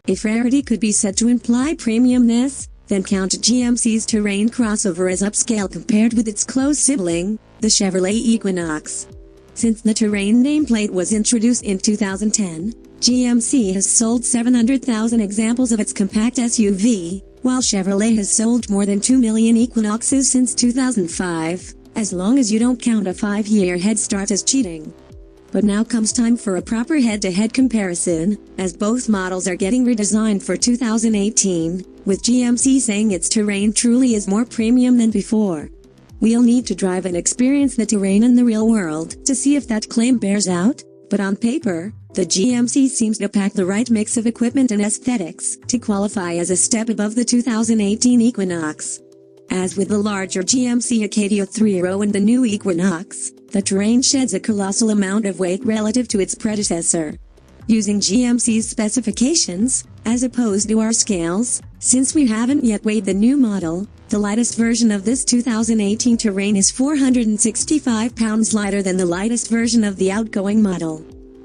If rarity could be said to imply premiumness, then count GMC's Terrain crossover as upscale compared with its close sibling, the Chevrolet Equinox. Since the Terrain nameplate was introduced in 2010, GMC has sold 700,000 examples of its compact SUV, while Chevrolet has sold more than 2 million Equinoxes since 2005, as long as you don't count a 5-year head start as cheating. But now comes time for a proper head-to-head comparison, as both models are getting redesigned for 2018, with GMC saying its Terrain truly is more premium than before. We'll need to drive and experience the Terrain in the real world to see if that claim bears out, but on paper, the GMC seems to pack the right mix of equipment and aesthetics to qualify as a step above the 2018 Equinox. As with the larger GMC Acadia 3.0 and the new Equinox, the Terrain sheds a colossal amount of weight relative to its predecessor. Using GMC's specifications, as opposed to our scales, since we haven't yet weighed the new model, the lightest version of this 2018 Terrain is 465 pounds lighter than the lightest version of the outgoing model.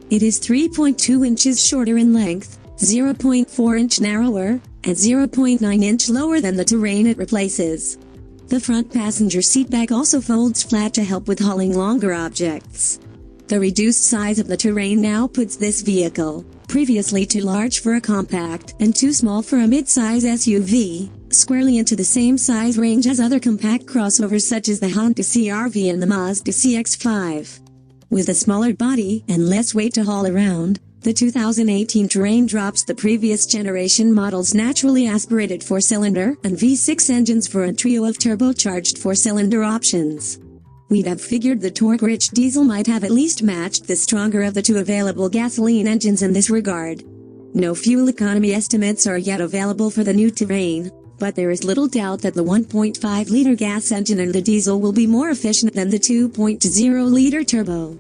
It is 3.2 inches shorter in length, 0.4 inch narrower, and 0.9 inch lower than the Terrain it replaces. The front passenger seat back also folds flat to help with hauling longer objects. The reduced size of the Terrain now puts this vehicle, previously too large for a compact and too small for a mid-size SUV, squarely into the same size range as other compact crossovers such as the Honda CR-V and the Mazda CX-5. With a smaller body and less weight to haul around, the 2018 Terrain drops the previous generation model's naturally aspirated 4-cylinder and V6 engines for a trio of turbocharged 4-cylinder options. We'd have figured the torque-rich diesel might have at least matched the stronger of the two available gasoline engines in this regard. No fuel economy estimates are yet available for the new Terrain, but there is little doubt that the 1.5-liter gas engine and the diesel will be more efficient than the 2.0-liter turbo.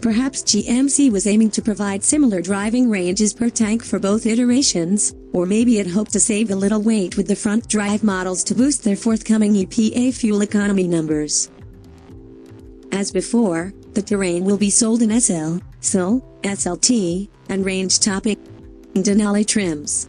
Perhaps GMC was aiming to provide similar driving ranges per tank for both iterations, or maybe it hoped to save a little weight with the front drive models to boost their forthcoming EPA fuel economy numbers. As before, the Terrain will be sold in SL, SL, SLT, and range-topping denali trims.